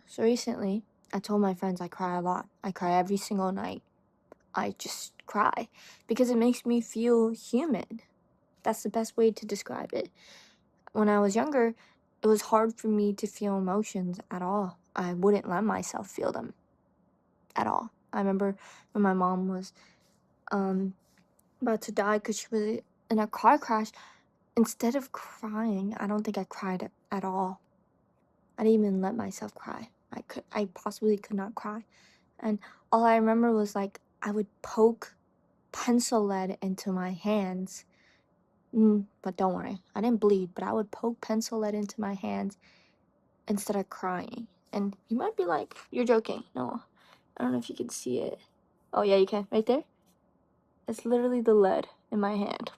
So recently, I told my friends I cry a lot. I cry every single night. I just cry because it makes me feel human. That's the best way to describe it. When I was younger, it was hard for me to feel emotions at all. I wouldn't let myself feel them at all. I remember when my mom was um about to die because she was in a car crash. Instead of crying, I don't think I cried at all. I didn't even let myself cry. I possibly could not cry. And all I remember was like I would poke pencil lead into my hands. But don't worry, I didn't bleed, but I would poke pencil lead into my hands instead of crying. And you might be like, you're joking. No, I don't know if you can see it. Oh, yeah, you can. Right there? It's literally the lead in my hand.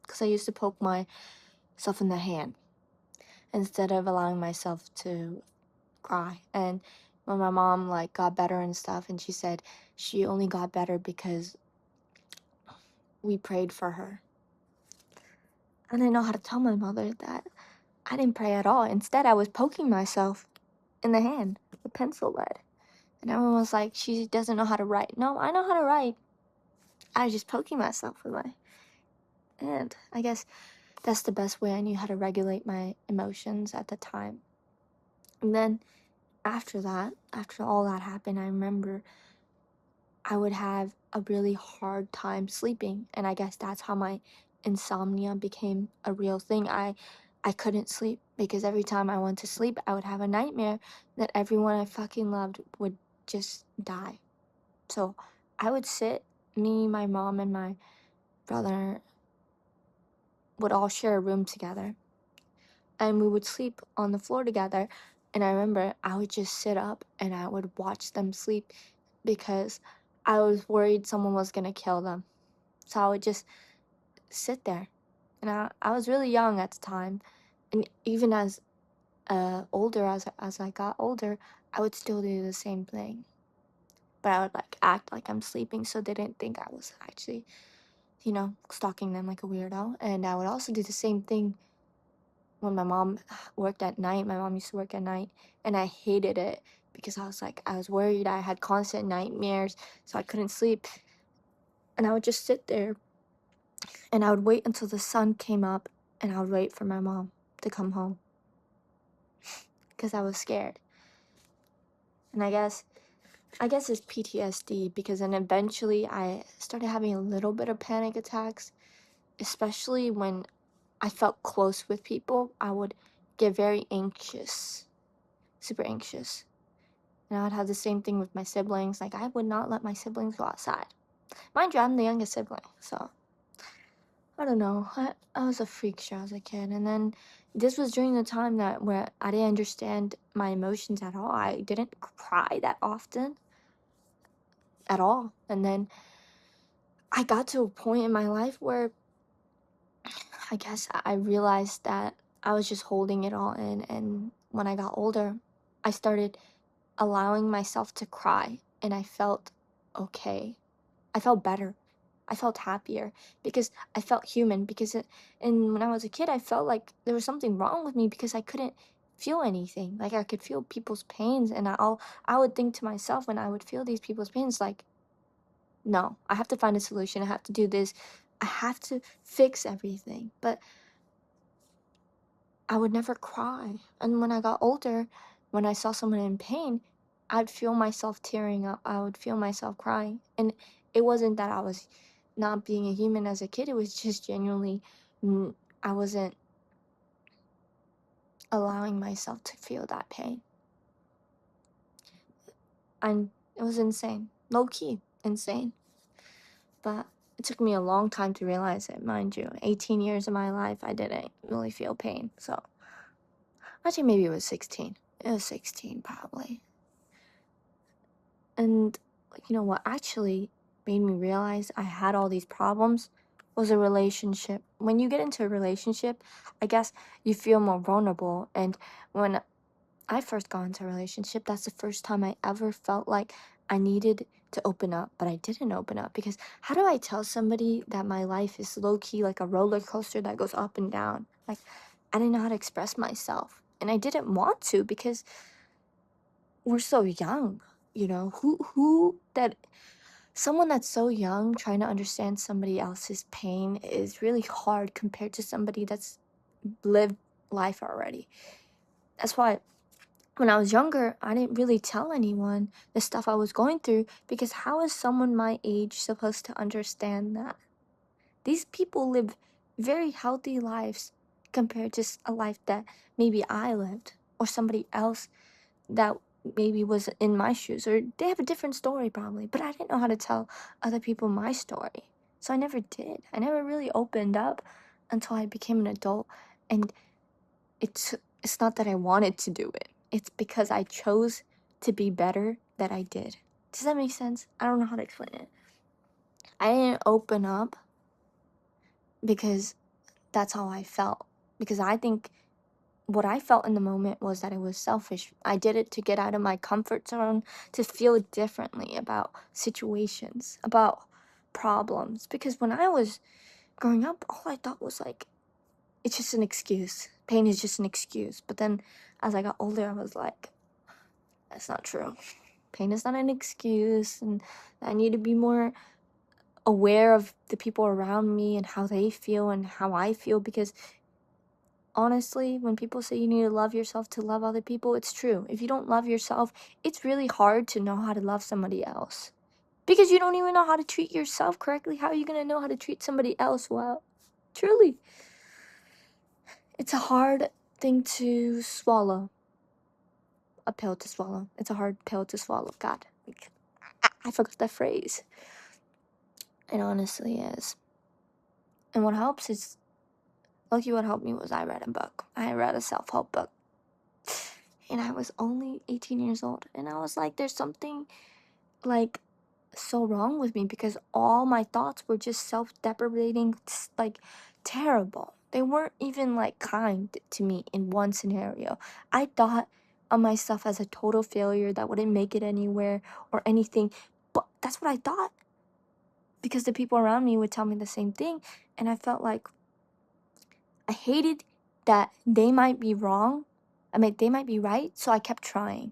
Because I used to poke myself in the hand instead of allowing myself to cry. And when my mom like got better and stuff, and she said she only got better because we prayed for her. I didn't know how to tell my mother that I didn't pray at all. Instead, I was poking myself in the hand with pencil lead. And everyone was like, she doesn't know how to write. No, I know how to write. I was just poking myself with my hand. I guess that's the best way I knew how to regulate my emotions at the time. And then after that, after all that happened, I remember I would have a really hard time sleeping. And I guess that's how my insomnia became a real thing. I couldn't sleep because every time I went to sleep, I would have a nightmare that everyone I fucking loved would just die. So I would sit, me, my mom, and my brother would all share a room together. And we would sleep on the floor together. And I remember I would just sit up and I would watch them sleep because I was worried someone was gonna kill them. So I would just sit there. And I was really young at the time. And even as older, as I got older, I would still do the same thing. But I would like act like I'm sleeping so they didn't think I was actually, stalking them like a weirdo. And I would also do the same thing when my mom worked at night. My mom used to work at night, and I hated it because I was worried. I had constant nightmares, so I couldn't sleep. And I would just sit there and I would wait until the sun came up and I would wait for my mom to come home because I was scared. And I guess it's PTSD because then eventually I started having a little bit of panic attacks, especially when I felt close with people. I would get very anxious, super anxious. And I would have the same thing with my siblings. Like, I would not let my siblings go outside. Mind you, I'm the youngest sibling, so I don't know. I was a freak show as a kid. And then this was during the time that where I didn't understand my emotions at all. I didn't cry that often at all. And then I got to a point in my life where I guess I realized that I was just holding it all in. And when I got older, I started allowing myself to cry, and I felt okay. I felt better. I felt happier because I felt human. And when I was a kid, I felt like there was something wrong with me because I couldn't feel anything. Like I could feel people's pains, and I would think to myself when I would feel these people's pains, like, no, I have to find a solution. I have to do this. I have to fix everything. But I would never cry. And when I got older, when I saw someone in pain, I'd feel myself tearing up. I would feel myself crying. And it wasn't that I was not being a human as a kid, it was just genuinely, I wasn't allowing myself to feel that pain. And it was insane. Low key, insane. But it took me a long time to realize it, mind you. 18 years of my life, I didn't really feel pain. So, actually, maybe it was 16. It was 16, probably. And you know what actually made me realize I had all these problems was a relationship. When you get into a relationship, I guess you feel more vulnerable. And when I first got into a relationship, that's the first time I ever felt like I needed to open up, but I didn't open up because how do I tell somebody that my life is low key like a roller coaster that goes up and down? Like, I didn't know how to express myself. And I didn't want to because we're so young, you know, someone that's so young trying to understand somebody else's pain is really hard compared to somebody that's lived life already. That's why when I was younger, I didn't really tell anyone the stuff I was going through, because how is someone my age supposed to understand that? These people live very healthy lives compared to a life that maybe I lived, or somebody else that maybe was in my shoes, or they have a different story probably, but I didn't know how to tell other people my story. So I never did. I never really opened up until I became an adult, and it's not that I wanted to do it. It's because I chose to be better that I did. Does that make sense? I don't know how to explain it. I didn't open up because that's how I felt. Because I think what I felt in the moment was that it was selfish. I did it to get out of my comfort zone, to feel differently about situations, about problems. Because when I was growing up, all I thought was like, it's just an excuse. Pain is just an excuse. But then as I got older, I was like, that's not true. Pain is not an excuse. And I need to be more aware of the people around me and how they feel and how I feel, because honestly, when people say you need to love yourself to love other people, it's true. If you don't love yourself, it's really hard to know how to love somebody else. Because you don't even know how to treat yourself correctly. How are you going to know how to treat somebody else well? Truly. It's a hard thing to swallow. A pill to swallow. It's a hard pill to swallow. God. I forgot that phrase. It honestly is. And what helps is, lucky what helped me was I read a book. I read a self-help book. And I was only 18 years old. And I was like, there's something like so wrong with me, because all my thoughts were just self-deprecating, like terrible. They weren't even like kind to me in one scenario. I thought of myself as a total failure that wouldn't make it anywhere or anything. But that's what I thought, because the people around me would tell me the same thing, and I felt like I hated that they might be wrong. I mean, they might be right, so I kept trying.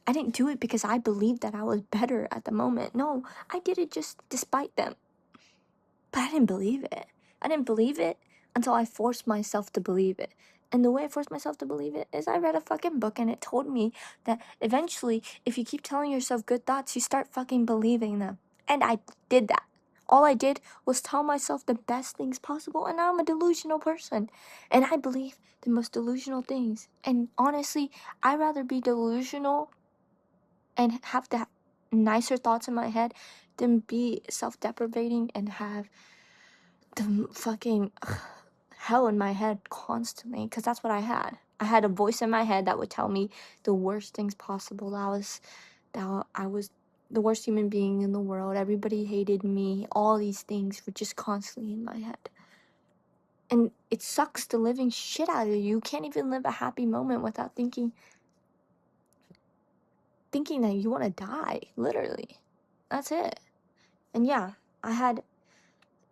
I didn't do it because I believed that I was better at the moment. No, I did it just despite them. But I didn't believe it. I didn't believe it until I forced myself to believe it. And the way I forced myself to believe it is I read a fucking book, and it told me that eventually, if you keep telling yourself good thoughts, you start fucking believing them. And I did that. All I did was tell myself the best things possible, and now I'm a delusional person. And I believe the most delusional things. And honestly, I'd rather be delusional and have the nicer thoughts in my head than be self-deprecating and have the fucking hell in my head constantly, because that's what I had. I had a voice in my head that would tell me the worst things possible. That I was the worst human being in the world. Everybody hated me. All these things were just constantly in my head. And it sucks the living shit out of you. You can't even live a happy moment without thinking that you want to die, literally. That's it. And yeah, I had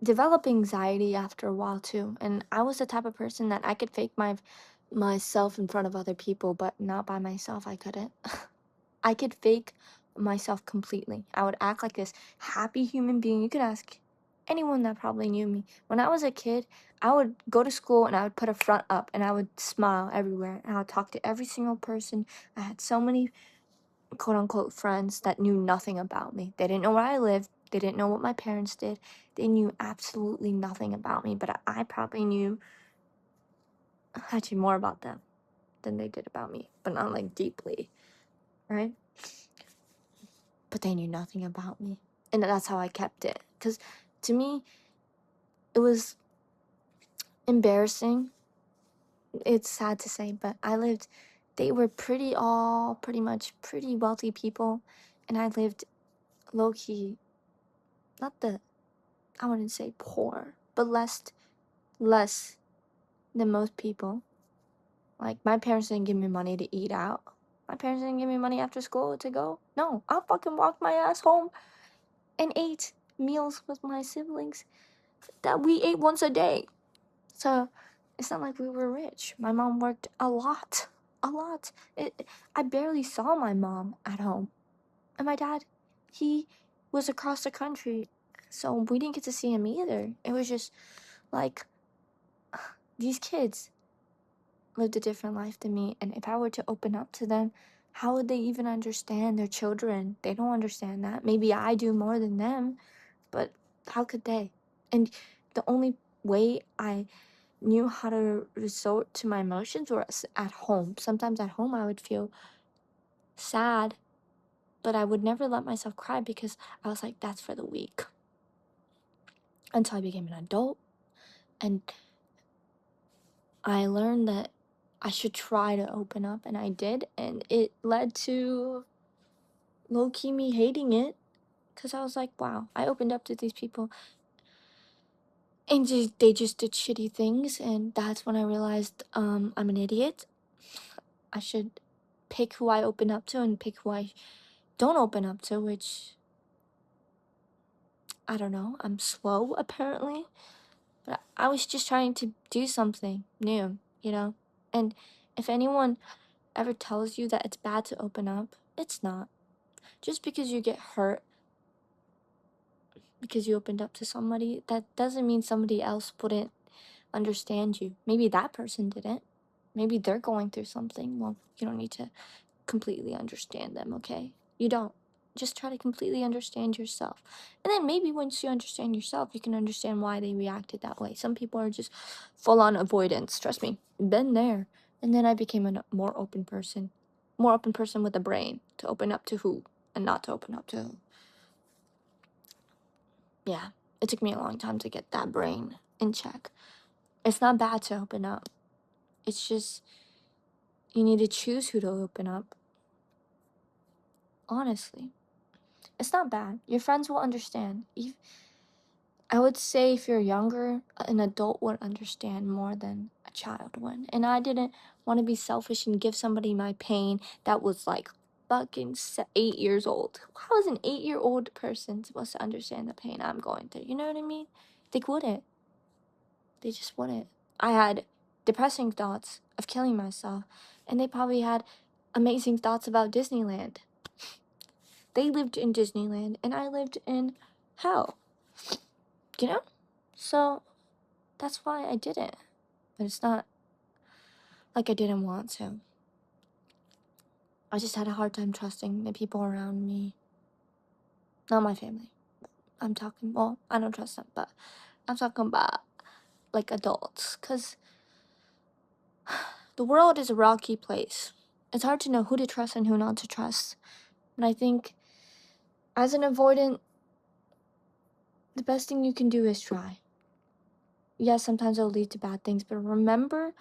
develop anxiety after a while too, and I was the type of person that I could fake myself in front of other people, but not by myself. I couldn't. I could fake myself completely. I would act like this happy human being. You could ask anyone that probably knew me. When I was a kid, I would go to school and I would put a front up and I would smile everywhere and I would talk to every single person. I had so many quote unquote friends that knew nothing about me. They didn't know where I lived. They didn't know what my parents did. They knew absolutely nothing about me, but I probably knew actually more about them than they did about me, but not like deeply, right? But they knew nothing about me. And that's how I kept it. Because to me, it was embarrassing. It's sad to say, but they were pretty much pretty wealthy people. And I lived low key, not the I wouldn't say poor, but less than most people. Like my parents didn't give me money to eat out. My parents didn't give me money after school to go. No, I fucking walked my ass home and ate meals with my siblings that we ate once a day. So it's not like we were rich. My mom worked a lot. A lot. I barely saw my mom at home. And my dad, he was across the country, so we didn't get to see him either. It was just like these kids lived a different life than me, and if I were to open up to them, how would they even understand their children? They don't understand that. Maybe I do more than them, but how could they? And the only way I knew how to resort to my emotions was at home. Sometimes at home I would feel sad, but I would never let myself cry because I was like, that's for the weak. Until I became an adult and I learned that I should try to open up, and I did, and it led to low key me hating it because I was like, wow, I opened up to these people and they just did shitty things, and that's when I realized I'm an idiot. I should pick who I open up to and pick who I don't open up to, which I don't know, I'm slow apparently. But I was just trying to do something new, you know? And if anyone ever tells you that it's bad to open up, it's not. Just because you get hurt because you opened up to somebody, that doesn't mean somebody else wouldn't understand you. Maybe that person didn't. Maybe they're going through something. Well, you don't need to completely understand them, okay? You don't. Just try to completely understand yourself. And then maybe once you understand yourself, you can understand why they reacted that way. Some people are just full on avoidance. Trust me, been there. And then I became a more open person. More open person with a brain to open up to who and not to open up to who. Yeah, it took me a long time to get that brain in check. It's not bad to open up. It's just you need to choose who to open up. Honestly, it's not bad. Your friends will understand. I would say if you're younger, an adult would understand more than a child would. And I didn't want to be selfish and give somebody my pain that was like fucking 8 years old. How is an 8-year-old person supposed to understand the pain I'm going through? You know what I mean? They wouldn't. They just wouldn't. I had depressing thoughts of killing myself, and they probably had amazing thoughts about Disneyland. They lived in Disneyland, and I lived in hell. You know? So that's why I did it. But it's not like I didn't want to. I just had a hard time trusting the people around me. Not my family. I'm talking, well, I don't trust them, but I'm talking about like adults. Because the world is a rocky place. It's hard to know who to trust and who not to trust. And I think as an avoidant, the best thing you can do is try. Yes, sometimes it'll lead to bad things, but remember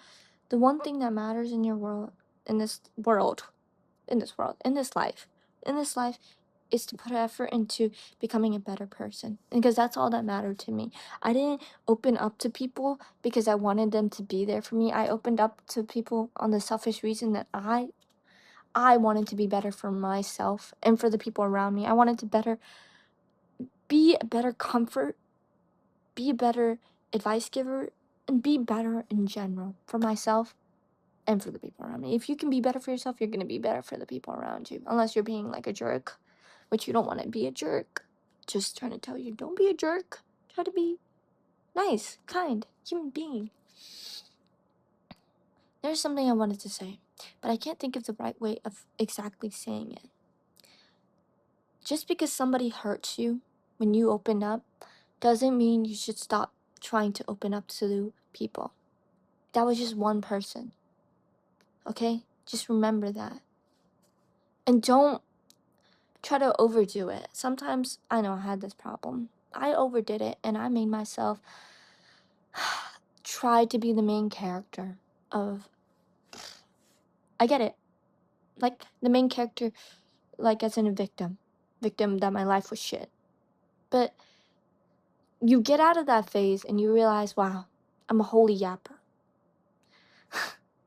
the one thing that matters in your world, in this world, in this life, is to put effort into becoming a better person. Because that's all that mattered to me. I didn't open up to people because I wanted them to be there for me. I opened up to people on the selfish reason that I wanted to be better for myself and for the people around me. I wanted to be a better comfort, be a better advice giver, and be better in general for myself and for the people around me. If you can be better for yourself, you're gonna be better for the people around you. Unless you're being like a jerk, which you don't want to be a jerk. Just trying to tell you, don't be a jerk. Try to be nice, kind, human being. There's something I wanted to say, but I can't think of the right way of exactly saying it. Just because somebody hurts you when you open up doesn't mean you should stop trying to open up to people. That was just one person. Okay? Just remember that. And don't try to overdo it. Sometimes I know I had this problem. I overdid it and I made myself try to be the main character of I get it. Like the main character like as in a victim. Victim that my life was shit. But you get out of that phase and you realize, wow, I'm a holy yapper.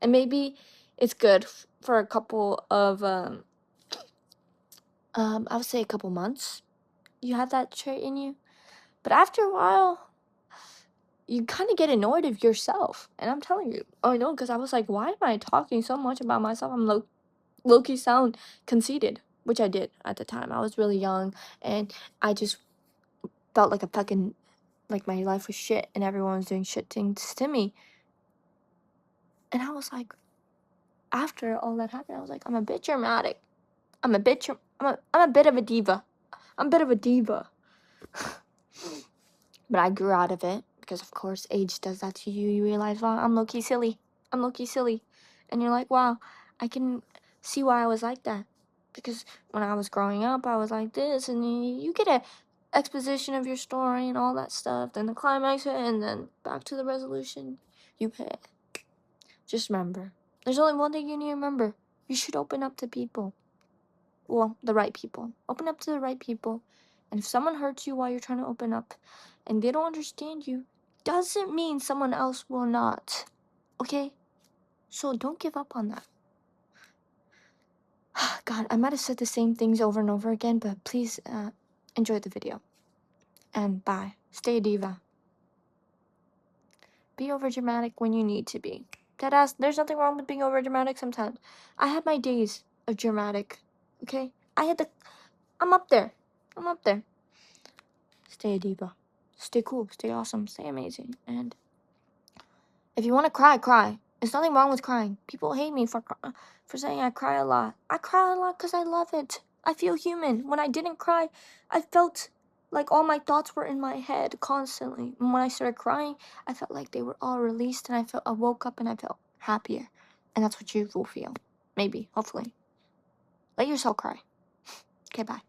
And maybe it's good for a couple of I would say a couple months. You have that trait in you. But after a while, you kind of get annoyed of yourself. And I'm telling you, I know, because I was like, why am I talking so much about myself? I'm low-key sound conceited, which I did at the time. I was really young, and I just felt like a fucking, like my life was shit, and everyone was doing shit things to me. And I was like, after all that happened, I was like, I'm a bit dramatic. I'm a bit of a diva. I'm a bit of a diva. But I grew out of it because, of course, age does that to you. You realize, wow, I'm low-key silly. I'm low-key silly. And you're like, wow, I can see why I was like that. Because when I was growing up, I was like this. And you get a exposition of your story and all that stuff. Then the climax, and then back to the resolution. You pay. Just remember, there's only one thing you need to remember. You should open up to people. Well, the right people. Open up to the right people. And if someone hurts you while you're trying to open up and they don't understand you, doesn't mean someone else will not. Okay? So don't give up on that. God, I might have said the same things over and over again, but please enjoy the video. And bye. Stay a diva. Be over dramatic when you need to be. Deadass, there's nothing wrong with being over dramatic sometimes. I had my days of dramatic. Okay? I'm up there. I'm up there. Stay a diva. Stay cool. Stay awesome. Stay amazing. And if you want to cry, cry. There's nothing wrong with crying. People hate me for saying I cry a lot. I cry a lot because I love it. I feel human. When I didn't cry, I felt like all my thoughts were in my head constantly. And when I started crying, I felt like they were all released, and I woke up and I felt happier. And that's what you will feel. Maybe. Hopefully. Let yourself cry. Okay, bye.